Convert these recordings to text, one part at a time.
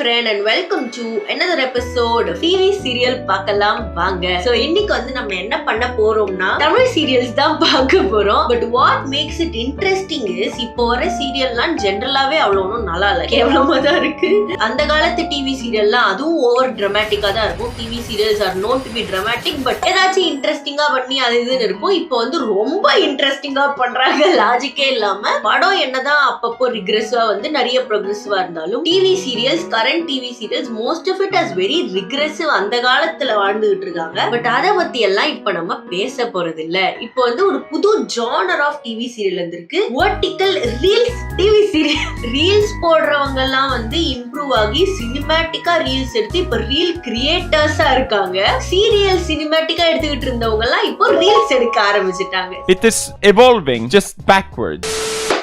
friend and welcome to another episode of TV serial பார்க்கலாம் வாங்க. So இன்னைக்கு வந்து நம்ம என்ன பண்ண போறோம்னா தமிழ் சீரியல்ஸ் தான் பார்க்க போறோம். But what makes it interesting is இப்போ வர சீரியல்லாம் ஜெனரலாவே அவ்வளவு ஒன்றும் நல்லா இல்ல, கேவலமா தான் இருக்கு. அந்த காலத்து டிவி சீரியல்லாம் அதுவும் ஓவர் டிராமாட்டிக்கா தான் இருக்கும். TV serials are known to be dramatic, but ஏதாச்சும் இன்ட்ரெஸ்டிங்கா பண்ணி அது இதுன்னு இருக்கும். இப்போ வந்து ரொம்ப இன்ட்ரெஸ்டிங்கா பண்றாங்க, லாஜிக்கே இல்லாம. படம் என்னதான் அப்பப்போ ரிக்ரெசிவா வந்து நிறைய ப்ரோக்ரெசிவா இருந்தாலும் TV serials, current TV serials most of it has very regressive. அந்த காலத்துல வாழ்ந்துகிட்டு இருக்காங்க. பட் அதை பத்தி எல்லாம் இப்ப நம்ம பேச போறது இல்ல. இப்போ வந்து ஒரு புது ஜானர் ஆஃப் டிவி சீரியல் வந்திருக்கு, vertical reels TV serial. Reels போடுறவங்க எல்லாம் வந்து இம்ப்ரூவ் ஆகி சினிமேட்டிக்கா ரீல்ஸ் எடுத்து இப்ப ரீல் கிரியேட்டர்ஸா இருக்காங்க. சீரியல் சினிமேட்டிக்கா எடுத்துக்கிட்டு இருந்தவங்க எல்லாம் இப்போ ரீல்ஸ் எடுக்க ஆரம்பிச்சிட்டாங்க. It is evolving just backwards.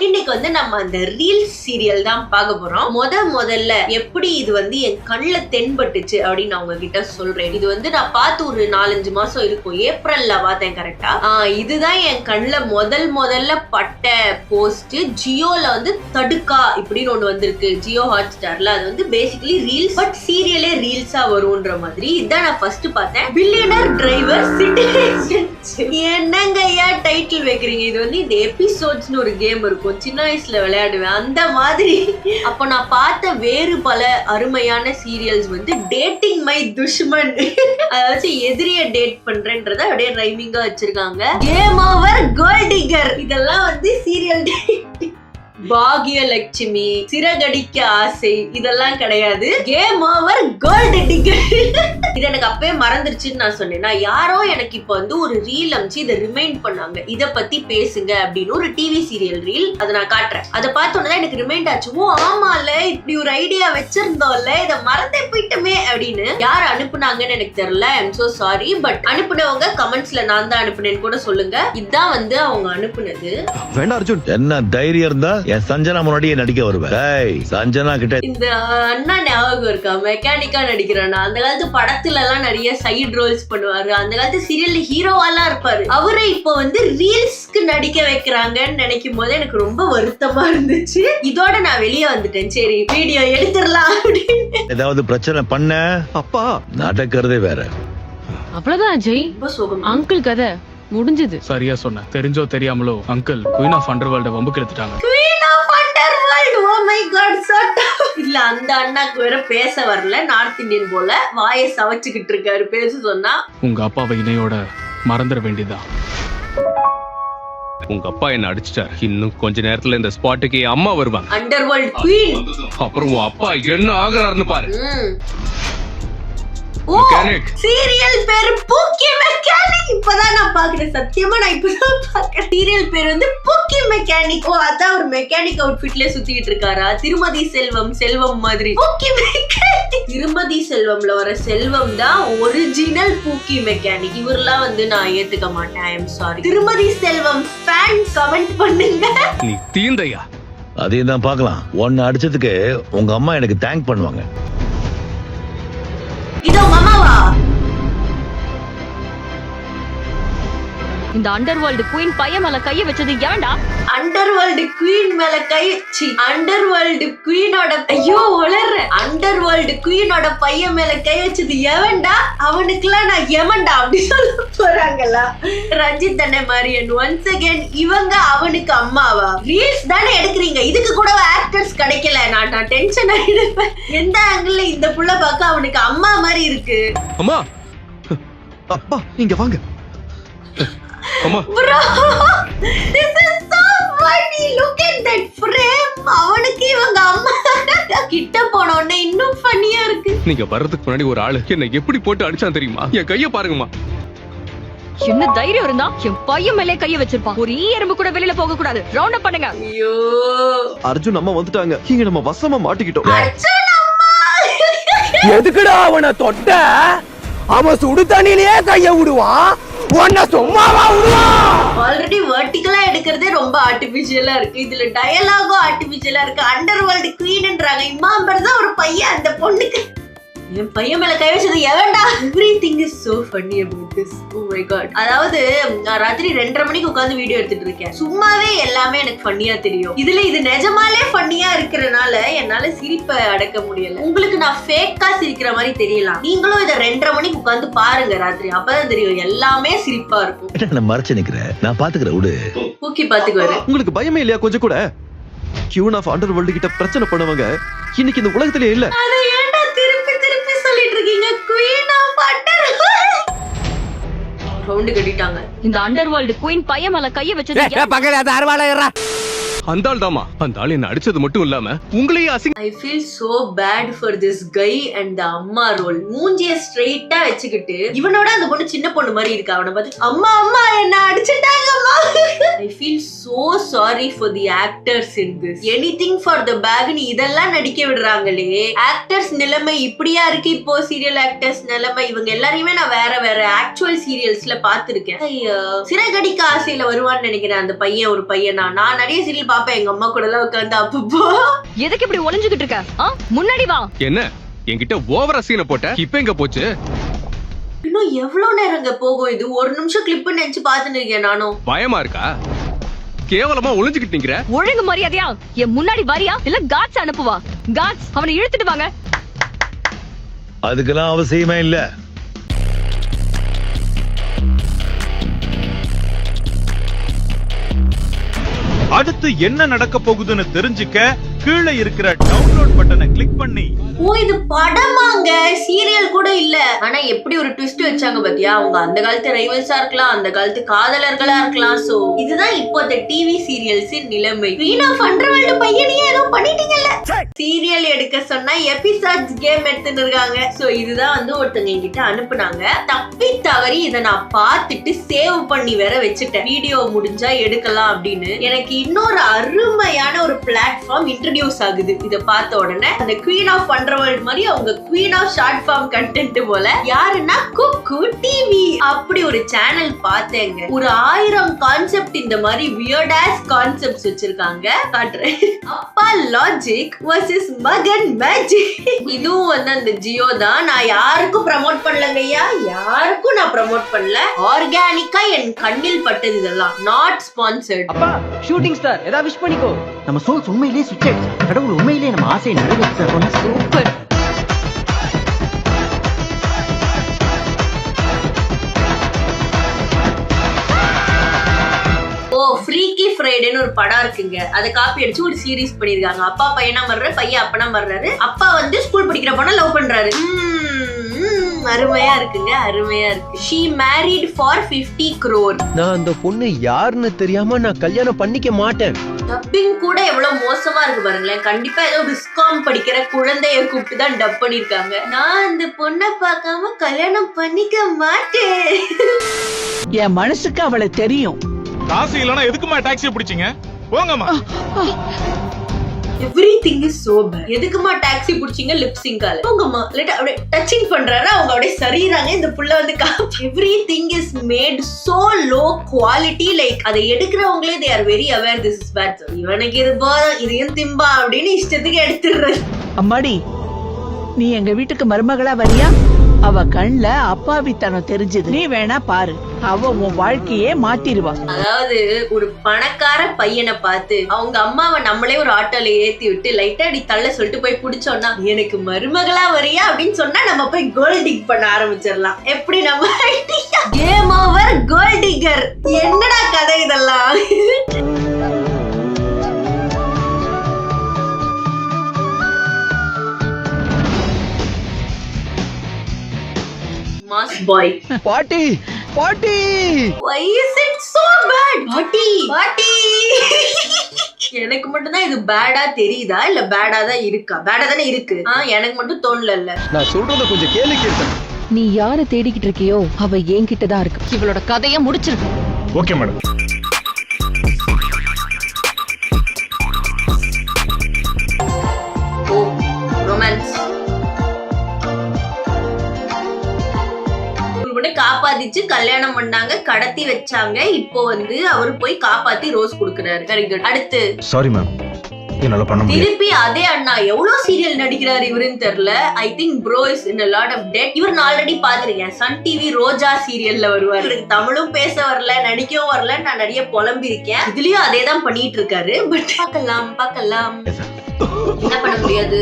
இன்னைக்கு வந்து நம்ம அந்த ரீல்ஸ் சீரியல் தான் பார்க்க போறோம். முதல்ல எப்படி இது வந்து என் கண்ணுல தென்பட்டுச்சு அப்படின்னு நான் உங்ககிட்ட சொல்றேன். இது வந்து நான் பார்த்து ஒரு 4-5 மாசம் இருக்கும், ஏப்ரல்ல பார்த்தேன் கரெக்டா. இதுதான் என் கண்ணுல முதல்ல பட்ட போஸ்ட். ஜியோல வந்து தடுக்கா இப்படின்னு ஒண்ணு வந்திருக்கு, ஜியோ ஹாட் ஸ்டார்ல. அது வந்து பேசிக்கலி ரீல்ஸ், பட் சீரியலே ரீல்ஸா வரும்ன்ற மாதிரி. இதான் நான் ஃபர்ஸ்ட் பார்த்தேன். Billionaire driver citizen. என்னங்க ஐயா டைட்டில் வைக்கிறீங்க? இது வந்து இந்த எபிசோட்ஸ்னு ஒரு கேம் இருக்கும், சின்ன வயசுல விளையாடுவேன் அந்த மாதிரி. அப்ப நான் பார்த்த வேறு பல அருமையான சீரியல்ஸ் வந்து டேட்டிங் மை துஷ்மன், அதாவது எதிரிய டேட் பண்றேன்றத அப்படியே ரைமிங்கா வச்சிருக்காங்க. கேம் ஓவர், கோல்ட் டிகர், இதெல்லாம் வந்து சீரியல். பாகியலட்சுமி, சிறகடிக்க ஆசை, இதெல்லாம் கிடையாது. Game over, gold digger. இது எனக்கு அப்பவே மறந்துருச்சுன்னு நான் சொன்னேன். நான் யாரோ எனக்கு இப்ப வந்து ஒரு ரீல் அமிச்சு இதை ரிமைண்ட் பண்ணாங்க, இத பத்தி பேசுங்க அப்படின்னு. ஒரு டிவி சீரியல் ரீல், அதை நான் காட்டுறேன். அதை பார்த்தோன்னதான் எனக்கு ரிமைண்ட் ஆச்சு, ஓ ஆமால இப்படி ஒரு ஐடியா வச்சிருந்தோம்ல, இதை மறந்தே போயிட்டோமே அப்படின்னு. யார் அனுப்புனாங்கன்னு எனக்கு தெரியல, I am so sorry. But அனுப்புனவங்க கமெண்ட்ஸ்ல நான் தான் அனுப்புனேன்னு கூட சொல்லுங்க. இதான் வந்து அவங்க அனுப்புனது. வேண்டாம் அர்ஜுன், என்ன தைரியம் இருந்தா சஞ்சனா முன்னாடியே நடிக்க வருவேன். சஞ்சனா கிட்ட இந்த அண்ணா ஞாபகம் இருக்கா? மெக்கானிக்கா நடிக்கிறானா? அந்த காலத்து படத்துல எல்லாம் நிறைய சைடு ரோல்ஸ் பண்ணுவாரு, அந்த காலத்து சீரியல்ல ஹீரோவெல்லாம் இருப்பாரு. அவரை இப்போ வந்து ரீல்ஸ்க்கு நடிக்க வைக்கிறாங்கன்னு நினைக்கும் போது எனக்கு ரொம்ப வருத்தமா இருந்துச்சு. இதோட நான் வெளியே வந்துட்டேன், சரி வீடியோ எடுத்துடலாம் அப்படின்னு. ஏதாவது பிரச்சனை பண்ண அப்பா நடக்கிறதே வேற. அவ்வளவுதான் அஜய், அங்கிள் கதை முடிஞ்சது. சரியா சொன்ன. தெரிஞ்சோ தெரியாமலோ அங்கிள் குயின் ஆஃப் அண்டர்வேல்ட வம்புக்கு எடுத்துட்டாங்க. இல்ல அந்த அண்ணாக்கு வேற பேச வரல, நார்த் இந்தியன் போல வாயை சவச்சுக்கிட்டு இருக்காரு. பேச சொன்னா உங்க அப்பாவை இணையோட மறந்துட வேண்டியதான். உங்க அப்பா என்ன அடிச்சிட்டார். இன்னும் கொஞ்ச நேரத்துல இந்த ஸ்பாட்டுக்கு அம்மா வருவாங்க, அண்டர்வேல்ட் குயின். அப்புறம் உன் அப்பா என்ன ஆகுறாருன்னு பாரு. ஓ சீரியல் பேரு பூக்கி மெக்கானிக். இப்பதான் நான் பாக்குறேன், சத்தியமா நான் இப்பதான் பாக்குறேன். சீரியல் பேர் வந்து பூக்கி மெக்கானிக். ஓ அதான் ஒரு மெக்கானிக் அவுட்ஃபிட்ல சுத்திட்டு இருக்காரா? திருமதி செல்வம், செல்வம் மாதிரி பூக்கி மெக்கானிக். திருமதி செல்வம்ல வர செல்வம் தான் ஒரிஜினல் பூக்கி மெக்கானிக். இவரெல்லாம் வந்து நான் ஏத்துக்க மாட்டேன், ஐ எம் சாரி. திருமதி செல்வம் ஃபேன்ஸ் கமெண்ட் பண்ணுங்க. நீ தீந்தையா? அதையும் தான் பார்க்கலாம். ஒன்னு அடிச்சதுக்கு உங்க அம்மா எனக்கு தேங்க் பண்ணுவாங்க. இதோ மாமாவா? இந்த அண்டர்வேல்ட் குயின் பையன் மேல கைய வச்சது ஏன்டா? அண்டர்வேல்ட் குயின் மேல கை வச்சு அண்டர்வேல்ட் குயினோட, ஐயோ உளற, அண்டர்வேல்ட் குயினோட பையன் மேல கை வச்சது எவன்டா? அவனுக்குலாம் நான் எவன்டா அப்படி சொல்ல போறாங்களா? ரஞ்சித் அண்ணே மாரியன் ஒன்ஸ் அகைன். இவங்க அவனுக்கு அம்மாவா? ரீல்ஸ் தானே எடுக்கிறீங்க, இதுக்கு கூட ஆக்டர்ஸ் கிடைக்கல. நான் டென்ஷன் ஆயிடுவேன். எந்த ஆங்கிள் இந்த புள்ள பார்க்க அவனுக்கு அம்மா மாதிரி இருக்கு. அம்மா, அப்பா இங்க வாங்க. அம்மா bro, this is so funny, look at that frame. அவனுக்கு இவங்க அம்மா கிட்ட போன உடனே இன்னும் ஃபன்னியா இருக்கு. நீங்க வர்றதுக்கு முன்னாடி ஒரு ஆளு என்ன எப்படி போட்டு அடிச்சான் தெரியுமா? என் கைய பாருங்கம்மா. என்ன தைரியம் இருந்தா என் பையன் மேலே கைய வச்சிருப்பான். ஒரு எறும்பு கூட வெளியில போக கூடாது. ரவுண்ட் அப் பண்ணுங்க. ஐயோ அர்ஜுன் அம்மா வந்துட்டாங்க, இங்க நம்ம வசமா மாட்டிக்கிட்டோம். அர்ஜுன் அம்மா, எதுக்குடா அவனை தொட்ட? அவன் சுடு தண்ணியிலேயே கைய விடுவான், உன்னை சும்மாவா விடுவான்? ஆல்ரெடி வெர்டிகலா எடுக்கிறதே ரொம்ப ஆர்டிபிஷியலா இருக்கு, இதுல டயலாகும் ஆர்டிபிஷியலா இருக்கு. அண்டர்வேல்ட் குயின்ன்றாங்க, இம்மாம்பர் தான் ஒரு பையன், அந்த பொண்ணுக்கு என் பையன் மேல கை வச்சது எவன்டா? Everything is so funny about this. Oh my god. அதாவது நான் ராத்திரி 2:30 மணிக்கு உட்கார்ந்து வீடியோ எடுத்துட்டு இருக்கேன். சும்மாவே எல்லாமே எனக்கு ஃபன்னியா தெரியும். இதுல இது நிஜமாலே ஃபன்னியா இருக்கறனால என்னால சிரிப்பை அடக்க முடியல. உங்களுக்கு நான் ஃபேக்கா சிரிக்கிற மாதிரி தெரியலாம். நீங்களும் இத 2:30 மணிக்கு உட்கார்ந்து பாருங்க ராத்திரி. அப்பதான் தெரியும் எல்லாமே சிரிப்பா இருக்கும். நான் மறைச்சு நிக்கிறேன், நான் பாத்துக்கிறேன் விடு. ஊக்கி பாத்துக்குவாரு. உங்களுக்கு பயமே இல்லையா கொஞ்சம் கூட? கியூன் ஆஃப் அண்டர் வேர்ல்டு கிட்ட பிரச்சனை பண்ணுவாங்க இன்னைக்கு இந்த உலகத்திலே இல்ல. அதை ஏன்டா திருப்பி திருப்பி சொல்லிட்டு இருக்கீங்க? குயின் ஆஃப் அண்டர் ரவுண்ட் கட்டிட்டாங்க. இந்த அண்டர் வேர்ல்டு குயின் பையன் மேல கைய வச்சது பக்கத்துல அது அறுவாளையறா. அந்த ஆள் தாமா அந்த ஆள் என்ன அடிச்சது மட்டும் இல்லாம உங்களையே அசிங்க. I feel so bad for this guy and the அம்மா ரோல். மூஞ்சிய ஸ்ட்ரைட்டா வச்சுக்கிட்டு இவனோட அந்த பொண்ணு சின்ன பொண்ணு மாதிரி இருக்கா. அவனை பார்த்து அம்மா அம்மா என்ன அடிச்சிட்டாங்கம்மா. I feel so sorry for the actors in this. Anything for the bag னு இதெல்லாம் நடிக்க விடுறாங்களே. ஆக்டர்ஸ் நிலைமை இப்படியா இருக்கு இப்போ. சீரியல் ஆக்டர்ஸ் நிலைமை இவங்க எல்லாரையுமே நான் வேற வேற ஆக்சுவல் சீரியல்ஸ்ல பாத்துருக்கேன். சிறகடிக்க ஆசையில வருவான்னு நினைக்கிறேன் அந்த பையன். ஒரு பையனா நான் நிறைய சீரியல் பாப்பேன் எங்க அம்மா கூட எல்லாம் உட்கார்ந்து. அப்பப்போ எதுக்கு இப்படி ஒளிஞ்சுகிட்டு இருக்க? முன்னாடி வா. என்ன என்கிட்ட ஓவரா சீனை போட்ட? இப்ப எங்க போச்சு? இன்னும் எவ்வளவு நேரங்க போகும் இது? ஒரு நிமிஷம் கிளிப் நினைச்சு பாத்துட்டு இருக்கேன் நானும். பயமா இருக்கா? கேவலமா ஒளிஞ்சுக்கிட்டு நிக்கிற. ஒழுங்கு மரியாதையா என் முன்னாடி வரியா இல்ல காட்ஸ் அனுப்புவா? காட்ஸ் அவனை இழுத்துட்டு வாங்க. அதுக்கெல்லாம் அவசியமே இல்ல. அடுத்து என்ன நடக்க போகுதுன்னு தெரிஞ்சுக்க கீழே இருக்கிற டவுன்லோட் பட்டனை கிளிக் பண்ணி. ஓ இது படமாங்க, சீரியல் கூட இல்ல. ஆனா எப்படி ஒரு ட்விஸ்ட் வச்சாங்க பாத்தியா? அவங்க அந்த காலத்து ரைவல்ஸா இருக்கலாம், அந்த காலத்து காதலர்களா இருக்கலாம். சோ இதுதான் இப்போ இந்த டிவி சீரியல்ஸின் நிலைமை. குயின் ஆஃப் அண்டர்வேர்ல்ட் பையனையே ஏதோ பண்ணிட்டீங்கல்ல. சீரியல் எடுக்க சொன்னா எபிசோட்ஸ் கேம் எடுத்துட்டு இருக்காங்க. சோ இதுதான் வந்து ஒருத்தங்க என்கிட்ட அனுப்புனாங்க. தப்பி தவறி இதை நான் பார்த்துட்டு சேவ் பண்ணி வேற வச்சுட்டேன். வீடியோ முடிஞ்சா எடுக்கலாம் அப்படின்னு. எனக்கு இன்னொரு அருமையான ஒரு பிளாட்ஃபார்ம் இன்ட்ரோடியூஸ் ஆகுது. இத பார்த்த உடனே அந்த குயின் ஆஃப் அண்டர்வேர்ல்ட் மாதிரி அவங்க queen of short form content போல. யாருன்னா குக்கு டிவி. அப்படி ஒரு சேனல் பார்த்தேங்க. ஒரு 1000 கான்செப்ட் இந்த மாதிரி வியர்ட் ஆஸ் கான்செப்ட்ஸ் வச்சிருக்காங்க. காட்டுறேன். அப்பா லாஜிக் வர்சஸ் மகன் மேஜிக். இதுவும் வந்து அந்த ஜியோ தான். நான் யாருக்கும் ப்ரமோட் பண்ணலங்க ஐயா, யாருக்கும் நான் ப்ரமோட் பண்ணல. ஆர்கானிக்கா என் கண்ணில் பட்டது இதெல்லாம். Not sponsored. அப்பா ஷூட்டிங் ஸ்டார் ஏதா விஷ் பண்ணிக்கோ. நம்ம சோல்ஸ் உண்மையிலேயே சுவிட்ச் ஆயிடுச்சு. கடவுள் உண்மையிலேயே நம்ம ஆசையை நிறைவேற்ற சூப்பர். ஓ ஃப்ரீக்கி ஃப்ரைடேன்னு ஒரு படம் இருக்குங்க. அதை காப்பி அடிச்சு ஒரு சீரிஸ் பண்ணிருக்காங்க. அப்பா பையனா மர்றாரு, பையன் அப்பனா மர்றாரு. அப்பா வந்து ஸ்கூல் படிக்கிற பொண்ணை லவ் பண்றாரு. அருமையா இருக்குங்க, அருமையா இருக்கு. She married for 50 crore. நான் அந்த பொண்ணு யாருன்னு தெரியாம நான் கல்யாணம் பண்ணிக்க மாட்டேன். டப்பிங் கூட எவ்வளவு மோசமா இருக்கு பாருங்களேன். கண்டிப்பா ஏதோ பிஸ்காம் படிக்கிற குழந்தைய கூப்பிட்டு தான் டப் பண்ணிருக்காங்க. நான் அந்த பொண்ணை பார்க்காம கல்யாணம் பண்ணிக்க மாட்டேன். என் மனசுக்கு அவளை தெரியும். காசு இல்லனா எதுக்குமா டாக்ஸி பிடிச்சீங்க? போங்கம்மா. Everything is so bad. எதுக்குமா டாக்ஸி புடிச்சீங்க? லிப் சிங்கால போங்கம்மா. லேட்டா அப்படியே டச்சிங் பண்றாரு. அவங்க அப்படியே சரிறாங்க. இந்த புள்ள வந்து everything is made so low quality. Like அதை எடுக்கிறவங்களே they are very aware this is bad. இவனுக்கு இது போதும், இதையும் திம்பா அப்படின்னு இஷ்டத்துக்கு எடுத்துடுறது. அம்மாடி, நீ எங்க வீட்டுக்கு மருமகளா வரியா? அவ கண்ல அப்பாவித்தனம் தெரிஞ்சது. நீ வேணா பாரு, அவ உன் வாழ்க்கையே மாத்திருவா. அதாவது ஒரு பணக்கார பையனை பார்த்து அவங்க அம்மாவை நம்மளே ஒரு ஆட்டோல ஏத்தி விட்டு லைட்டா அடி தள்ள சொல்லிட்டு போய் புடிச்சோம்னா எனக்கு மருமகளா வரியா அப்படின்னு சொன்னா நம்ம போய் கோல்ட் டிக் பண்ண ஆரம்பிச்சிடலாம். எப்படி நம்ம கேம் ஓவர் கோல்ட் டிகர். என்னடா கதை இதெல்லாம்? Mass boy. பாட்டி பாட்டி. Why is it so bad? பாட்டி பாட்டி. எனக்கு மட்டும் தான் இது பேடா தெரியுதா இல்ல பேடா தான் இருக்கா? பேடா தானே இருக்கு. எனக்கு மட்டும் தோணல. நான் சொல்றத கொஞ்சம் கேள்வி கேட்டேன். நீ யார தேடிக்கிட்டு இருக்கியோ அவ என்கிட்ட தான் இருக்கு. இவளோட கதையை முடிச்சிருக்கு. Okay madam. Oh romance. காப்பாத்திச்சு கல்யாணம் பண்ணாங்க, கடத்தி வச்சாங்க. இப்போ வந்து அவரு போய் காப்பாத்தி ரோஸ் குடுக்குறாரு. Very good. அடுத்து சாரி மேம், என்னால பண்ண முடியாது. திருப்பி அதே அண்ணா எவ்வளவு சீரியல் நடிக்கிறாரு இவருன்னு தெரியல. I think bro is in a lot of debt. இவர் நான் ஆல்ரெடி பாத்திருக்கேன். சன் டிவி ரோஜா சீரியல்ல வருவாரு. எனக்கு தமிழும் பேச வரல, நடிக்கவும் வரல, நான் நிறைய புலம்பி இருக்கேன். இதுலயும் அதே தான் பண்ணிட்டு இருக்காரு. பட் பார்க்கலாம் என்ன பண்ண முடியாது.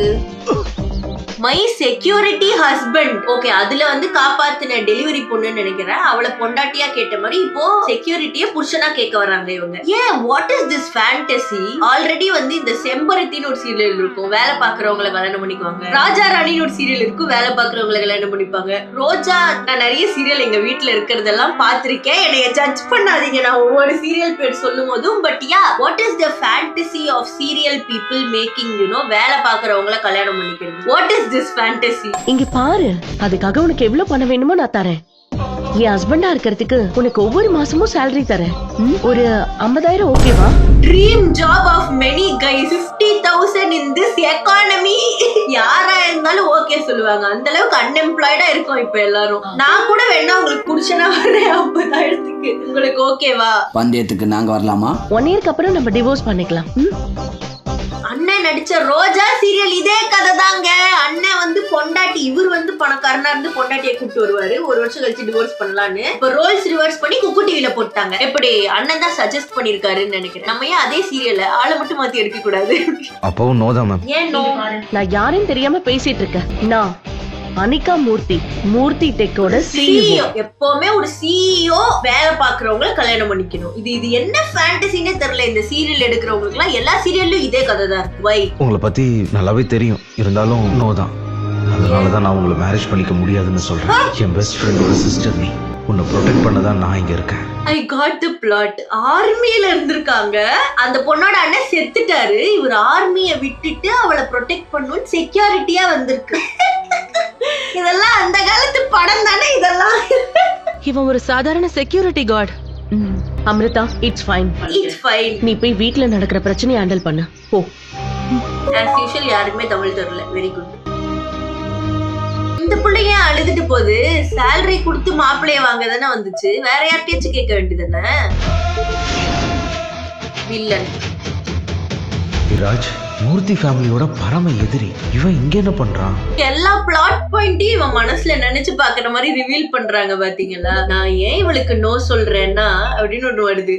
My security husband. ஓகே, அதுல வந்து காப்பாத்தின டெலிவரி பொண்ணுன்னு நினைக்கிறேன். அவளை பொண்டாட்டியா கேட்ட மாதிரி இப்போ செக்யூரிட்டிய புருஷனா கேட்க வராங்க இவங்க. ஏன் what is this fantasy? Already வந்து இந்த செம்பருத்தின்னு ஒரு சீரியல் இருக்கும், வேலை பாக்குறவங்களை கல்யாணம் பண்ணிக்குவாங்க. ராஜா ராணின்னு ஒரு சீரியல் இருக்கும், வேலை பாக்குறவங்களை கல்யாணம் பண்ணிப்பாங்க. ரோஜா, நான் நிறைய சீரியல் எங்க வீட்டுல இருக்கிறதெல்லாம் பாத்திருக்கேன். என்னைய ஜட்ஜ் பண்ணாதீங்க நான் ஒவ்வொரு சீரியல் பேர் சொல்லும் போதும். But yeah, what is the fantasy of serial people making வேலை பாக்குறவங்களை கல்யாணம் பண்ணிக்கிறது? What is this fantasy? இங்க பாரு, அதுக்காக உனக்கு எவ்வளவு பணம் வேணுமோ நான் தரேன். என் ஹஸ்பண்டா இருக்கிறதுக்கு உனக்கு ஒவ்வொரு மாசமும் salary தரேன். ஒரு 50,000 ஓகேவா? Dream job of many guys. 50,000 in this economy. யாரா இருந்தாலும் ஓகே சொல்லுவாங்க. அந்த அளவுக்கு அன்எம்ப்ளாய்டா இருக்கும் இப்ப எல்லாரும். நான் கூட வேணா உங்களுக்கு புருஷனா வரேன் 50,000க்கு. உங்களுக்கு ஓகேவா? பந்தயத்துக்கு நாங்க வரலாமா? 1 yearக்கு அப்புறம் நம்ம டிவோர்ஸ் பண்ணிக்கலாம். அண்ணன் நடிச்ச ரோஜா சீரியல் இதே கதை தாங்க. அண்ணன் வந்து பொண்டாட்டி, இவர் வந்து பணக்காரனா இருந்து பொண்டாட்டியை கூப்பிட்டு வருவாரு. ஒரு வருஷம் கழிச்சு டிவோர்ஸ் பண்ணலான்னு இப்ப ரோல்ஸ் ரிவர்ஸ் பண்ணி குக்கு டிவில போட்டாங்க. எப்படி அண்ணன் தான் சஜஸ்ட் பண்ணிருக்காருன்னு நினைக்கிறேன். நம்ம ஏன் அதே சீரியல்ல ஆளை மட்டும் மாத்தி எடுக்க கூடாது? அப்பவும் நோ தான் மேம். ஏன் நோ? நான் யாரையும் தெரியாம பேசிட்டு இருக்கேன். நான் அனிகா மூர்த்தி டெக்கோட CEO. எப்பவுமே ஒரு CEO வேலை பாக்குறவங்க கல்யாணம் பண்ணிக்கணும். இது என்ன ஃபேண்டசினே தெரியல. இந்த சீரியல் எடுக்கிறவங்களுக்கு எல்லாம் எல்லா சீரியல்லும் இதே கதை தான். வை? உங்களை பத்தி நல்லாவே தெரியும், இருந்தாலும் நோ தான். அதனாலதான் நான் உங்களை மேரேஜ் பண்ணிக்க முடியாதுன்னு சொல்றேன். என் பெஸ்ட் ஃப்ரெண்டோட சிஸ்டர் நீ, உன்னை ப்ரொடெக்ட் பண்ணதான் நான் இங்க இருக்கேன். I got the plot. ஆர்மியில இருந்திருக்காங்க. அந்த பொண்ணோட அண்ணன் செத்துட்டாரு. இவர் ஆர்மிய விட்டுட்டு அவளை ப்ரொடெக்ட் பண்ணணும்னு செக்யூரிட்டியா வந்திருக்கு. இதெல்லாம் அந்த காலத்து படம் தானே இதெல்லாம். இவன் ஒரு சாதாரண security guard. Amritha, it's fine. நீ போய் வீட்ல நடக்கிற பிரச்சனையை ஹேண்டில் பண்ணு போ. as usual யாருக்குமே தமிழ் தெரியல. Very good. இந்த பிள்ளைங்க அழுதுட்டு போகுது. salary கொடுத்து மாப்பிளைய வாங்க தானே வந்துச்சு, வேற யார்கிட்டயாச்சும் கேட்க வேண்டியதானே. வில்லன் விராஜ் மூர்த்தி ஃபேமிலியோட பரம எதிரி. இவன் இங்க என்ன பண்றான்? எல்லா பிளாட் பாயிண்டையும் இவன் மனசுல நினைச்சு பாக்குற மாதிரி ரிவீல் பண்றாங்க பாத்தீங்களா. நான் ஏன் இவளுக்கு நோ சொல்றேன்னா அப்படின்னு ஒண்ணு வருது.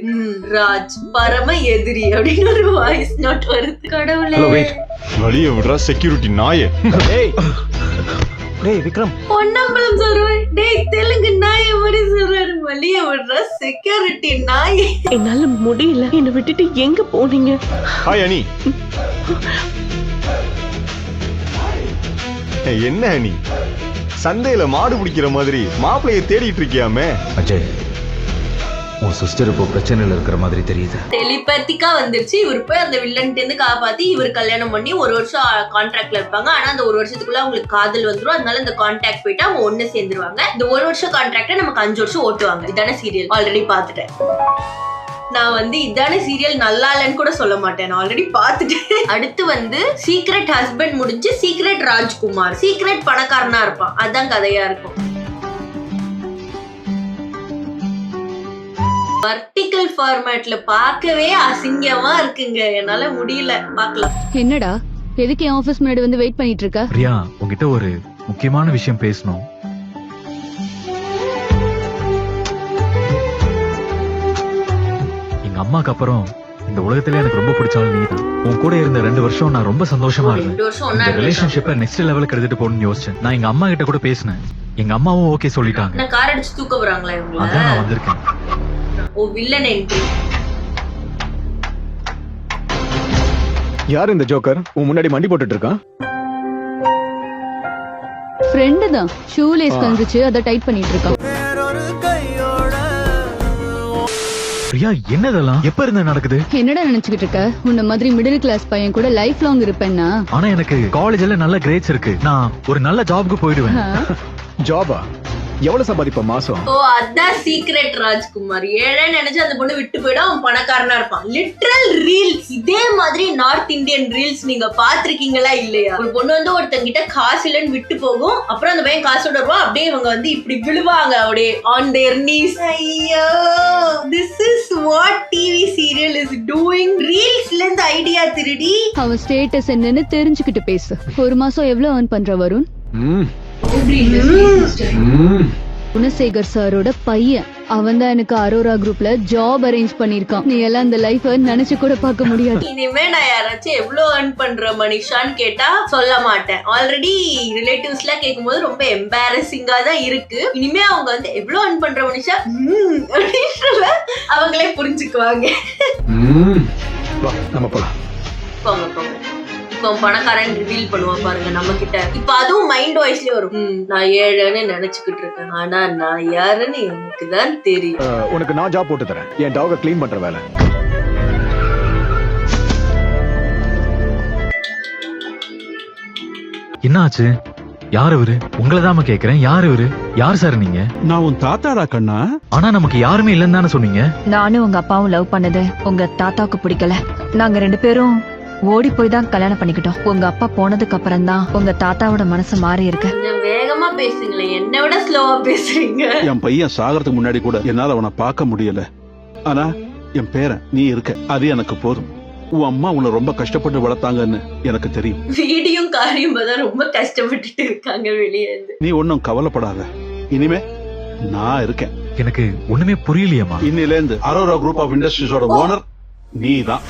ராஜ் பரம எதிரி அப்படின்னு ஒரு வாய்ஸ் நோட் வருது. கடவுளே, வழிய விடுறா செக்யூரிட்டி நாயே. டேய் விக்ரம், பொன்னம்பலம் சொல்றேன். டேய் தெலுங்கு நாய் மாதிரி சொல்றாரு. வழிய விடுறா செக்யூரிட்டி நாய். என்னால முடியல. என்னை விட்டுட்டு எங்க போனீங்க? ஹாய் அனி. என்ன அனி, சந்தையில மாடு பிடிக்கிற மாதிரி மாப்பிளைய தேடிட்டு இருக்கியாமே? அஜய், உன் சிஸ்டர் இப்போ பிரச்சனையில இருக்கிற மாதிரி தெரியுது. டெலிபேத்திக்கா வந்துருச்சு. இவர் போய் அந்த வில்லன்ட்டு இருந்து காப்பாத்தி இவர் கல்யாணம் பண்ணி 1 வருஷம் கான்ட்ராக்ட்ல இருப்பாங்க. ஆனா அந்த 1 வருஷத்துக்குள்ள அவங்களுக்கு காதல் வந்துரும். அதனால இந்த கான்ட்ராக்ட் போயிட்டு அவங்க ஒண்ணு சேர்ந்துருவாங்க. இந்த 1 வருஷம் கான்ட்ராக்ட நமக்கு 5 வருஷம் ஓட்டுவாங்க. இதான சீரியல். ஆல்ரெடி பாத்துட்டேன் நான். வந்து இதான சீரியல் நல்லா இல்லைன்னு கூட சொல்ல மாட்டேன், நான் ஆல்ரெடி பாத்துட்டேன். அடுத்து வந்து சீக்ரெட் ஹஸ்பண்ட் முடிஞ்சு சீக்ரெட் ராஜ்குமார். சீக்ரெட் பணக்காரனா இருப்பான். அதான் கதையா இருக்கும். வர்டிகல் ஃபார்மேட்ல பார்க்கவே அசிங்கமா இருக்குங்க. என்னால முடியல. பார்க்கலாம். என்னடா எதுக்கு என் ஆபீஸ் முன்னாடி வந்து வெயிட் பண்ணிட்டு இருக்க? பிரியா, உன்கிட்ட ஒரு முக்கியமான விஷயம் பேசணும். எங்க அம்மாக்கு அப்புறம் இந்த உலகத்திலே எனக்கு ரொம்ப பிடிச்சாலும் நீதான். உன் கூட இருந்த 2 வருஷம் நான் ரொம்ப சந்தோஷமா இருந்தேன். 2 வருஷம் ஒண்ணா இந்த ரிலேஷன்ஷிப்பை நெக்ஸ்ட் லெவலுக்கு எடுத்துட்டு போகணும்னு யோசிச்சேன். நான் எங்க அம்மா கிட்ட கூட பேசினேன். எங்க அம்மாவும் ஓகே சொல்லிட்டாங்க. நான் கார் அடிச்சு தூக்க போறாங்களா இவங்க? அதான் நான் வந்திருக்கேன். ஓ, வில்லன் என்ட்ரி. யார் இந்த ஜோக்கர் உன் முன்னாடி மண்டி போட்டுட்டு இருக்கான்? ஃப்ரெண்டு தான். ஷூ லேஸ் கலந்துச்சு, அத டைட் பண்ணிட்டு இருக்கான். பிரியா, என்னதெல்லாம் எப்ப இருந்து நடக்குது? என்னடா நினைச்சுக்கிட்டு இருக்க? உன்ன மாதிரி மிடில் கிளாஸ் பையன் கூட லைஃப் லாங் இருப்பேன்னா? ஆனா எனக்கு காலேஜ்ல நல்ல கிரேட்ஸ் இருக்கு. நான் ஒரு நல்ல ஜாப்க்கு போயிடுவேன். ஜாபா? எவ்வளவு சம்பாதிப்ப மாசம்? ஓ அதான் சீக்ரெட் ராஜ்குமார். ஏழை நினைச்சு அந்த பொண்ணு விட்டு போயிடும், அவன் பணக்காரனா இருப்பான். Literal reels. இதே மாதிரி நார்த் இந்தியன் ரீல்ஸ் நீங்க பாத்திருக்கீங்களா இல்லையா? ஒரு பொண்ணு வந்து ஒருத்தங்கிட்ட காசு இல்லைன்னு விட்டு போகும், அப்புறம் அந்த பையன் காசோட வருவான், அப்படியே இவங்க வந்து இப்படி விழுவாங்க அப்படியே ஆன் தேர் நீஸ். ஐயோ, this is what TV serial is doing. ரீல்ஸ்ல இருந்து ஐடியா திருடி அவன் ஸ்டேட்டஸ் என்னன்னு தெரிஞ்சுக்கிட்டு பேசு. ஒரு மாசம் எவ்வளவு earn பண்ற வருண்? குணசேகர் சாரோட பையன். அவன் தான் எனக்கு அரோரா குரூப்ல ஜாப் அரேஞ்ச் பண்ணிருக்கான். நீ எல்லாம் அந்த லைஃப் நினைச்சு கூட பார்க்க முடியாது. இனிமே நான் யாராச்சும் எவ்வளவு earn பண்ற மனிஷான்னு கேட்டா சொல்ல மாட்டேன். ஆல்ரெடி ரிலேட்டிவ்ஸ் எல்லாம் கேட்கும் போது ரொம்ப எம்பாரசிங்கா தான் இருக்கு. இனிமே அவங்க வந்து எவ்வளவு earn பண்ற மனிஷா அப்படின்னு அவங்களே புரிஞ்சுக்குவாங்க. நம்ம போலாம். போங்க போங்க. இப்போ பணக்காரன் ரிவீல் பண்ணுவான் பாருங்க நம்ம கிட்ட. இப்ப அதுவும் மைண்ட் வாய்ஸ்லயே வரும். நான் ஏழைன்னு நினைச்சுக்கிட்டு இருக்கேன், ஆனா நான் யாருன்னு எனக்கு தான் தெரியும். உனக்கு நான் ஜாப் போட்டு தரேன். என் டாக க்ளீன் பண்ற வேலை. என்னாச்சு? யார் இவரு? உங்களதாம கேக்குறேன். யார் இவரு? யார் சார் நீங்க? நான் உன் தாத்தாடா கண்ணா. ஆனா நமக்கு யாருமே இல்லன்னு தானே சொன்னீங்க. நானும் உங்க அப்பாவும் லவ் பண்ணது உங்க தாத்தாவுக்கு பிடிக்கல. நாங்க 2 பேரும் ஓடி போய் தான் கல்யாணம் பண்ணிக்கிட்டோம். உங்க அப்பா போனதுக்கு அப்புறம் தான் உங்க தாத்தாவோட மனசு மாறி இருக்கு. கொஞ்சம் வேகமா பேசுங்களேன், என்னை விட ஸ்லோவா பேசுறீங்க. என் பையன் சாகிறதுக்கு முன்னாடி கூட என்னால அவனை பார்க்க முடியல. ஆனா என் பேரன் நீ இருக்க, அது எனக்கு போதும். உன் அம்மா உன்னை ரொம்ப கஷ்டப்பட்டு வளர்த்தாங்கன்னு எனக்கு தெரியும். வீடியும் காரியம் தான் ரொம்ப கஷ்டப்பட்டுட்டு இருக்காங்க வெளியே. நீ ஒன்னும் கவலைப்படாத, இனிமே நான் இருக்கேன். எனக்கு ஒண்ணுமே புரியலையம்மா. இன்னில இருந்து அரோரா குரூப் ஆஃப் இண்டஸ்ட்ரீஸோட ஓனர் நீ தான்.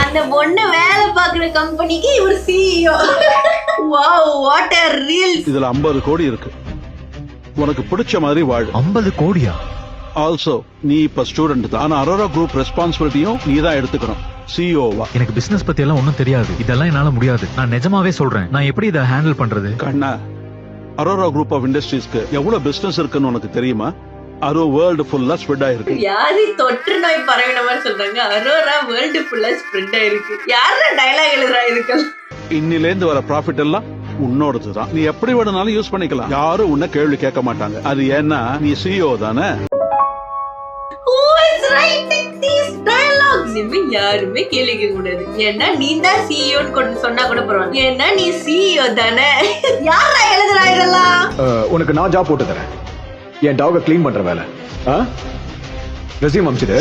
அந்த பொண்ணு வேலை பாக்குற கம்பெனிக்கு இவர் CEO. Wow, what a reels. இதுல 50 கோடி இருக்கு. உனக்கு பிடிச்ச மாதிரி வாழு. 50 கோடியா? ஆல்சோ நீ இப்ப ஸ்டூடெண்ட் தான். ஆனா அரோரா குரூப் ரெஸ்பான்சிபிலிட்டியும் நீ தான் எடுத்துக்கணும், சிஇஓவா. எனக்கு பிசினஸ் பத்தி எல்லாம் ஒண்ணும் தெரியாது. இதெல்லாம் என்னால முடியாது. நான் நிஜமாவே சொல்றேன். நான் எப்படி இதை ஹேண்டில் பண்றது? கண்ணா, அரோரா குரூப் ஆஃப் இண்டஸ்ட்ரீஸ்க்கு எவ்வளவு பிசினஸ் இருக்குன்னு உனக்கு தெரியுமா? அது வேர்ல்டு ஃபுல்லா ஸ்ப்ரெட் ஆயிருக்கு. யாரு தொற்று நோய் பரவின மாதிரி சொல்றாங்க. அரோரா வேர்ல்டு ஃபுல்லா ஸ்ப்ரெட் ஆயிருக்கு. யார டயலாக் எழுதுறா இதுக்கு? இன்னில இருந்து வர ப்ராஃபிட் எல்லாம் உன்னோடது தான். நீ எப்படி வேணும்னாலும் யூஸ் பண்ணிக்கலாம். யாரும் உன்ன கேள்வி கேட்க மாட்டாங்க. அது ஏன்னா நீ சிஇஓ தானே. Who is writing these dialogues? இனிமே யாருமே கேள்வி கேட்க கூடாது. ஏன்னா நீ தான் CEO ன்னு சொன்னா கூட பரவாயில்ல. ஏன்னா நீ CEO தானே. யாரா எழுதுறா இதெல்லாம்? உனக்கு நான் ஜாப் போட்டு தரேன். என் டாக க்ளீன் பண்ற வேலை. ரெஸ்யூம் அனுப்பிச்சிடு.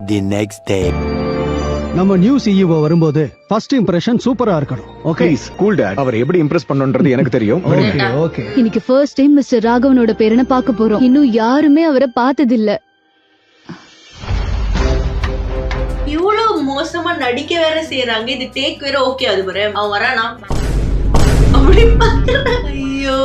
The next day. நம்ம நியூ சிஇஓ வரும்போது ஃபர்ஸ்ட் இம்ப்ரெஷன் சூப்பரா இருக்கணும். Okay, please cool dad. அவர் எப்படி இம்ப்ரெஸ் பண்ணனும்ன்றது எனக்கு தெரியும். ஓகே. இன்னைக்கு ஃபர்ஸ்ட் டைம் மிஸ்டர் ராகவனோட பேரனை பார்க்க போறோம். இன்னும் யாருமே அவரை பார்த்தது இல்ல. இவ்வளவு மோசமா நடிக்க வேற செய்யறாங்க. இது டேக் வேற ஓகே. அது வர அவன் வரானா அப்படி பாக்குறேன். ஐயோ,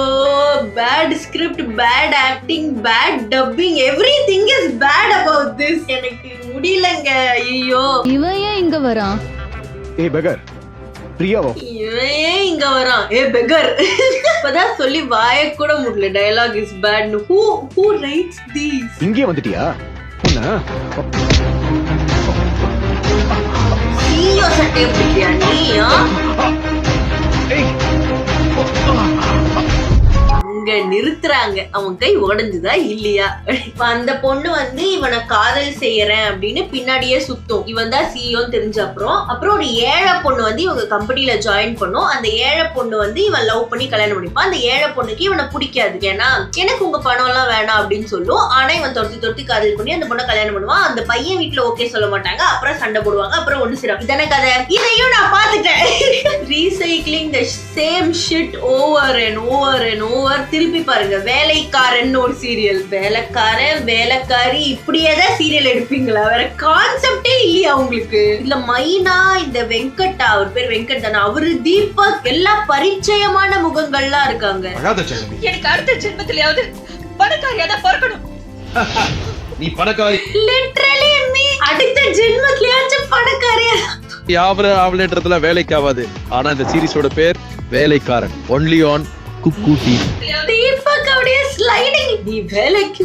bad script, bad acting, bad dubbing, everything is bad about this. எனக்கு முடியலங்க. ஐயோ, இவன் ஏன் இங்க வரான்? ஏய் பெகர், பிரியாவோ. இவன் ஏன் இங்க வரான்? ஏ பெகர், இப்பதான் சொல்லி வாய கூட முடியல. Dialogue is bad. Who writes these? இங்கே வந்துட்டியா? என்ன CEO சட்டை பிடிக்கிறியா நீயா? அங்க நிறுத்துறாங்க. அவன் கை உடைஞ்சுதா இல்லையா? இப்ப அந்த பொண்ணு வந்து இவனை காதல் செய்யறேன் அப்படின்னு பின்னாடியே சுத்தும். இவன் தான் CEO தெரிஞ்ச அப்புறம் ஒரு ஏழை பொண்ணு வந்து இவங்க கம்பெனில ஜாயின் பண்ணும். அந்த ஏழை பொண்ணு வந்து இவன் லவ் பண்ணி கல்யாணம் பண்ணிப்பான். அந்த ஏழை பொண்ணுக்கு இவனை பிடிக்காது. ஏன்னா எனக்கு உங்க பணம் எல்லாம் வேணாம் அப்படின்னு சொல்லும். ஆனா இவன் தொட்டி காதல் பண்ணி அந்த பொண்ணை கல்யாணம் பண்ணுவான். அந்த பையன் வீட்டுல ஓகே சொல்ல மாட்டாங்க. அப்புறம் சண்டை போடுவாங்க. அப்புறம் ஒண்ணு சேரும். இதான கதை. இதையும் நான் பாத்துட்டேன். Recycling the same shit over and over and over. திருப்பி பாருங்க, வேலைக்காரன் ஒரு சீரியல். வேலைக்காரன், வேலைக்காரி, இப்படியேதான் சீரியல் எடுப்பீங்களா? வேற கான்செப்டே இல்லையா உங்களுக்கு? இதுல மைனா, இந்த வெங்கட், அவர் பேர் வெங்கட் தானே, அவரு தீபக், எல்லாம் பரிச்சயமான முகங்கள்லாம் இருக்காங்க. எனக்கு அடுத்த ஜென்மத்திலயாவது பணக்காரியா தான் பிறக்கணும். நீ பணக்காரி. லிட்டரலி மீ அடுத்த ஜென்மத்திலயாச்சும் பணக்காரியா. அவளேன்றதுல வேலைக்கு ஆகாது. ஆனா இந்த சீரிஸோட பேர் Velaikkaran. Only on Kuku TV. Deepak அப்படியே ஸ்லைடிங் நீ வேலைக்கு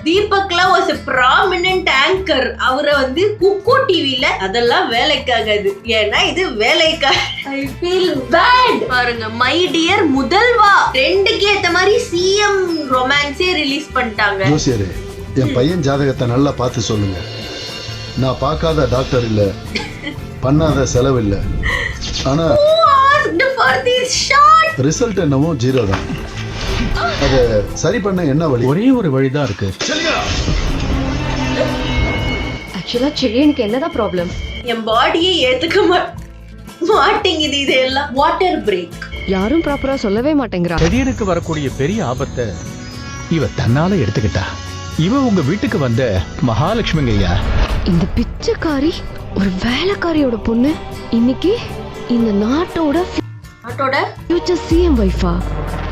தீபக்லாம் வாஸ் a prominent anchor. அவரை வந்து குக்கு டிவில அதெல்லாம் வேலைக்காகாது, ஏன்னா இது வேலைக்கா. I feel bad. பாருங்க, மை டியர் முதல்வா ட்ரெண்டுக்கு ஏத்த மாதிரி சிஎம் ரொமான்ஸே ரிலீஸ் பண்ணிட்டாங்க. ஜோசியரே, என் பையன் ஜாதகத்தை நல்லா பார்த்து சொல்லுங்க. நான் பார்க்காத டாக்டர் இல்ல, பண்ணாத செலவு இல்ல, ஆனா ரிசல்ட் என்னவோ 0 தான். அத சரி பண்ண என்ன வழி? ஒரே ஒரு வழிதான் இருக்கு. ஆக்சுவலா செழியனுக்கு என்னதான் ப்ராப்ளம்? என் பாடியை ஏத்துக்க மாட்டேங்குது இதெல்லாம். வாட்டர் பிரேக் யாரும் ப்ராப்பரா சொல்லவே மாட்டேங்கிறா. செடியனுக்கு வரக்கூடிய பெரிய ஆபத்தை இவ தன்னால எடுத்துக்கிட்டா. இவ உங்க வீட்டுக்கு வந்த மகாலட்சுமிங்க ஐயா. இந்த பிச்சைக்காரி ஒரு வேலைக்காரியோட பொண்ணு இன்னைக்கு இந்த நாட்டோட ஃபியூச்சர் சிஎம் வைஃபா?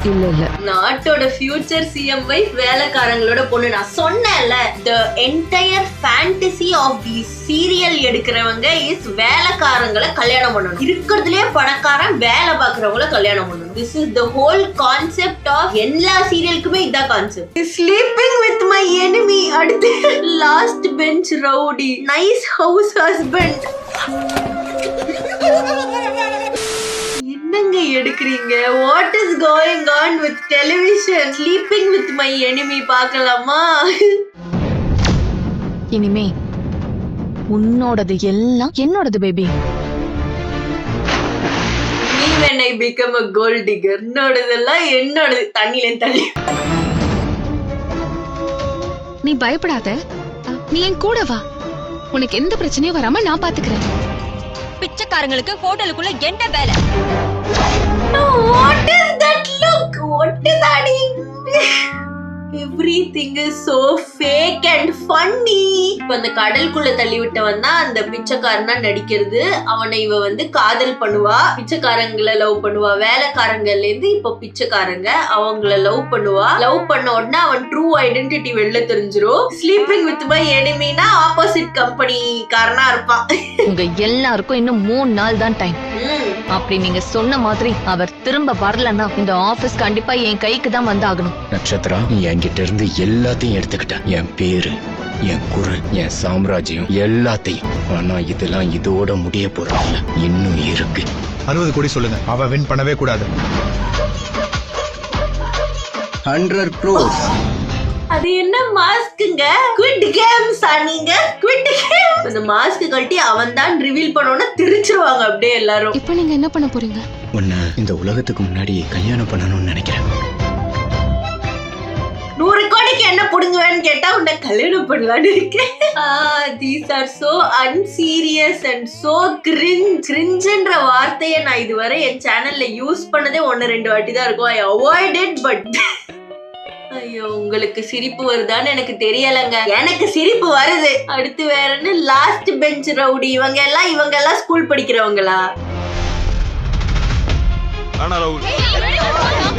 இல்ல இல்ல, நாட்டோட ஃபியூச்சர் சிஎம் வைஃப் வேலைக்காரங்களோட பொண்ணு. நான் சொன்னேன்ல, the entire fantasy of the serial எடுக்கிறவங்க இஸ் வேலைக்காரங்களை கல்யாணம் பண்ணணும். இருக்கிறதுலயே பணக்காரன் வேலை பாக்குறவங்கள கல்யாணம் பண்ணணும். This is the whole concept of எல்லா சீரியலுக்குமே இதான் concept. Sleeping with my enemy. அடுத்து last bench rowdy, nice house husband. என்னங்க எடுக்கிறீங்க? What is going on with television? Sleeping with my enemy பார்க்கலாமா? இனிமே உன்னோடது எல்லாம் என்னோடது பேபி. நீ when I become a gold digger, என்னோடதெல்லாம் என்னோடது. தண்ணில தள்ளி. நீ பயப்படாத, நீ என் கூட வா. உனக்கு எந்த பிரச்சனையும் வராம நான் பாத்துக்கிறேன். பிச்சைக்காரங்களுக்கு ஹோட்டலுக்குள்ள என்ன வேலை? What is that look? What is that? Everything is so fake and funny. இப்ப அந்த கடலுக்குள்ள தள்ளி விட்டவன் தான் அந்த பிச்சைக்காரனா நடிக்கிறது. அவனை இவ வந்து காதல் பண்ணுவா, பிச்சைக்காரங்களை லவ் பண்ணுவா. வேலைக்காரங்கள்ல இருந்து இப்ப பிச்சைக்காரங்க அவங்கள லவ் பண்ணுவா. லவ் பண்ண உடனே அவன் ட்ரூ ஐடென்டிட்டி வெளில தெரிஞ்சிரும். ஸ்லீப்பிங் வித் மை எனிமினா ஆப்போசிட் கம்பெனி காரனா இருப்பான். உங்க எல்லாருக்கும் இன்னும் 3 நாள் தான் டைம். அப்படி நீங்க சொன்ன மாதிரி அவர் திரும்ப வரலன்னா இந்த ஆபீஸ் கண்டிப்பா என் கைக்கு தான் வந்தாகணும். நட்சத்திரா, நீ என்கிட்ட இருந்து எல்லாத்தையும் எடுத்துக்கிட்ட. என் பேரு, என் குரல், என் சாம்ராஜ்யம் எல்லாத்தையும். ஆனா இதெல்லாம் இதோட முடிய போறதில்ல, இன்னும் இருக்கு. 60 கோடி சொல்லுங்க, அவ வின் பண்ணவே கூடாது. 100 crores. அது என்ன மாஸ்க்குங்க? குவிட் கேம்ஸ் நீங்க குவிட் கேம். அந்த மாஸ்க் கழட்டி அவன் தான் ரிவீல் பண்ணோம்னா திருச்சிருவாங்க அப்படியே எல்லாரும். இப்போ நீங்க என்ன பண்ண போறீங்க? உன்னை இந்த உலகத்துக்கு முன்னாடி கல்யாணம் பண்ணணும்னு நினைக்கிறேன். 100 கோடிக்கு என்ன புடுங்குவேன்னு கேட்டா உன்னை கல்யாணம் பண்ணலான்னு இருக்கேன். These are so unserious and so cringeன்ற வார்த்தையை நான் இதுவரை என் சேனல்ல யூஸ் பண்ணதே 1-2 வாட்டி தான் இருக்கும். I avoided but ஐயோ, உங்களுக்கு சிரிப்பு வருதான்னு எனக்கு தெரியலங்க. எனக்கு சிரிப்பு வருது. அடுத்து வேற என்ன? Last bench rowdy. இவங்க எல்லாம் ஸ்கூல் படிக்கிறவங்களா? ஆனா ரவுல்,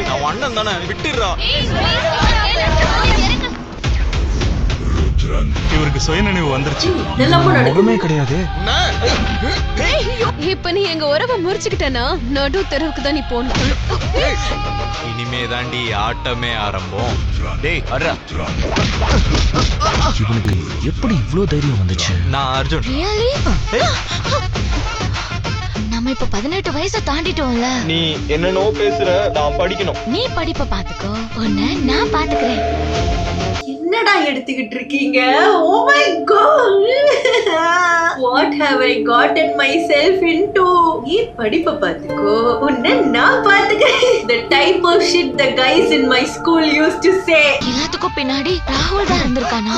நான் அண்ணன் தானே, விட்டுறா. இவருக்கு சுயநினைவு வந்துருச்சு. முகமே கிடையாது. இப்ப நீ எங்க உறவை முறிச்சுக்கிட்டனா நடு தெருவுக்கு தான் நீ போகணும். இனிமே தாண்டி ஆட்டமே ஆரம்பம். டேய் அர்ரா, இவனுக்கு எப்படி இவ்ளோ தைரியம் வந்துச்சு? நான் அர்ஜுன். நம்ம இப்ப 18 வயசு தாண்டிட்டோம்ல. நீ என்னன்னோ பேசுற, நான் படிக்கணும். நீ படிப்ப பாத்துக்கோ, உன்னை நான் பாத்துக்கிறேன். என்னடா எடுத்துக்கிட்டு இருக்கீங்க? Oh my god, what have I gotten myself into? நீ படிப்ப பாத்துக்கோ, உன்னை நான் பாத்துக்கிறேன். The type of shit the guys in my school used to say. எல்லாத்துக்கும் பின்னாடி ராகுல் தான் இருந்திருக்கானா?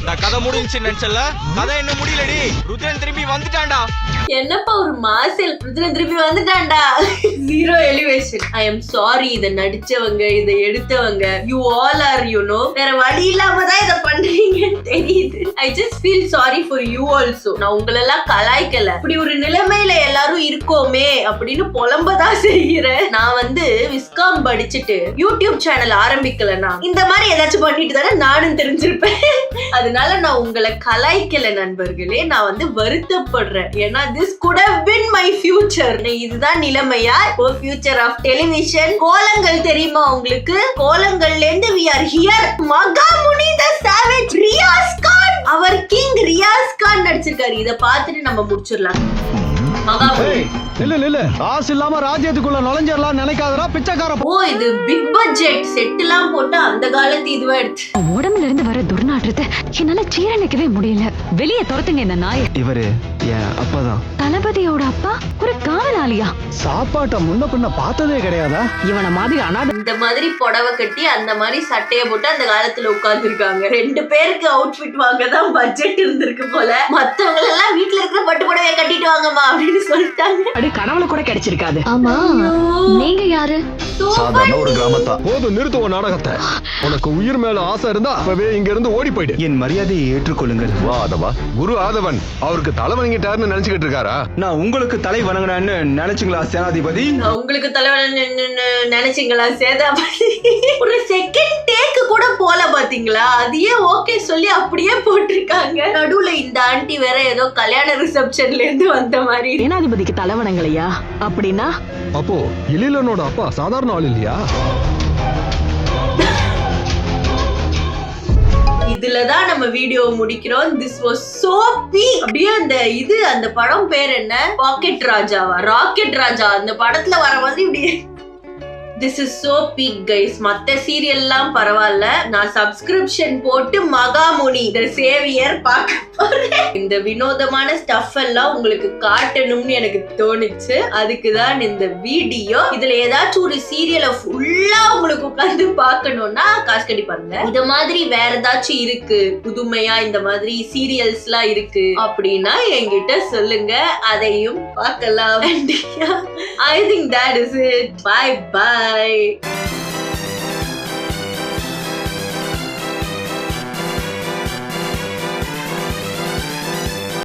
நான் கதை முடிஞ்சுச்சு நினைச்சல, கதை என்ன முடியலடி. ருத்ரன் திரும்பி வந்துட்டான்டா. என்னப்பா ஒரு மாசல், ருத்ரன் திரும்பி வந்துட்டான்டா. Zero elevation. I am sorry. இதை நடிச்சவங்க, இதை எடுத்தவங்க, you all are you know, வேற வழி இல்லாம தான் இதை பண்றீங்கன்னு தெரியுது. I just feel sorry for you also. நான் உங்களெல்லாம் கலாய்க்கல. இப்படி ஒரு நிலைமையில எல்லாரும் இருக்கோமே அப்படின்னு புலம்பதான் செய்யறேன். நான் வந்து விஸ்காம் படிச்சுட்டு யூடியூப் சேனல் ஆரம்பிக்கலன்னா இந்த மாதிரி ஏதாச்சும் பண்ணிட்டு தானே நானும் தெரிஞ்சிருப்பேன். அதனால நான் உங்களை கலாய்க்கல நண்பர்களே, நான் வந்து வருத்தப்படுறேன். ஏன்னா this could have been my future. இதுதான் நிலைமையா இப்போ future of television. கோலங்கள் தெரியுமா உங்களுக்கு? கோலங்கள்ல இருந்து we are here. மகாமுனி the savage, ரியாஸ் கான், அவர் கிங் ரியாஸ் கான் நடிச்சிருக்காரு. இத பார்த்துட்டு நம்ம முடிச்சிடலாம். காசு இல்லாம ராஜ்யத்துக்குள்ள நுழைஞ்சிடலாம் நினைக்காதடா பிச்சைக்கார. ஓ, இது பிக் பட்ஜெட் செட் எல்லாம் போட்டு அந்த காலத்து இதுவா எடுத்து உடம்புல இருந்து வர துர்நாற்றத்தை என்னால ஜீரணிக்கவே முடியல. வெளியே துரத்துங்க இந்த நாய். இவரு என் அப்பாதான். தளபதியோட அப்பா ஒரு காவலாளியா? சாப்பாட்டை முன்ன பின்ன பார்த்ததே கிடையாதா? இவன மாதிரி இந்த மாதிரி புடவை கட்டி அந்த மாதிரி சட்டைய போட்டு அந்த காலத்துல உட்கார்ந்து இருக்காங்க. 2 பேருக்கு அவுட்ஃபிட் வாங்கதான் பட்ஜெட் இருந்திருக்கு போல. மத்தவங்க எல்லாம் வீட்டுல இருக்கிற பட்டு புடவையை கட்டிட்டு வாங்கம்மா அப்படின்னு சொல்லிட்டாங்க. அப்படி கனவுல கூட கிடைச்சிருக்காது. ஆமா, நீங்க யாரு? சாதாரண ஒரு கிராமத்தா. போதும், நிறுத்துவோம் நாடகத்தை. உனக்கு உயிர் மேல ஆசை இருந்தா அப்பவே இங்க இருந்து ஓடி போயிடு. என் மரியாதையை ஏற்றுக்கொள்ளுங்கள். வா ஆதவா. குரு ஆதவன் அவருக்கு தலை வணங்கிட்டாருன்னு நினைச்சுக்கிட்டு இருக்காரா? நான் உங்களுக்கு தலை வணங்கினேன்னு நினைச்சுங்களா சேனாதிபதி? உங்களுக்கு தலைவன் நினைச்சீங்களா சேதாபதி? ஒரு செகண்ட் டேக்கு கூட போல பாத்தீங்களா? அதையே ஓகே சொல்லி அப்படியே போட்டிருக்காங்க. நடுவுல இந்த ஆண்டி வேற ஏதோ கல்யாண ரிசப்ஷன்ல இருந்து வந்த மாதிரி. சேனாதிபதிக்கு தலைவணங்களையா? அப்படின்னா அப்போ இலிலனோட அப்பா சாதாரண ஆள் இல்லையா? இதுலதான் நம்ம வீடியோ முடிக்கிறோம். This was so peak. அப்படியே அந்த படம் பேர் என்ன? ராக்கெட் ராஜாவா? ராக்கெட் ராஜா அந்த படத்துல வர மாதிரி இப்படியே This is so peak guys. மத்த சீரியல்லாம் பரவாயில்ல, நான் சப்ஸ்கிரிப்ஷன் போட்டு மகாமுனி தி சேவியர் பார்க்க போறேன். இந்த வினோதமான ஸ்டஃப் எல்லாம் உங்களுக்கு காட்டணும்னு எனக்கு தோணுச்சு. அதுக்கு தான் இந்த வீடியோ. இதுல ஏதாச்சும் ஒரு சீரியலை ஃபுல்லா உங்களுக்கு உட்கார்ந்து பார்க்கணும்னா காசு கட்டி பாருங்க. இந்த மாதிரி வேற ஏதாச்சும் இருக்கு புதுமையா, இந்த மாதிரி சீரியல்ஸ் எல்லாம் இருக்கு அப்படின்னா என்கிட்ட சொல்லுங்க, அதையும் பார்க்கலாம். I think that is it. Bye bye.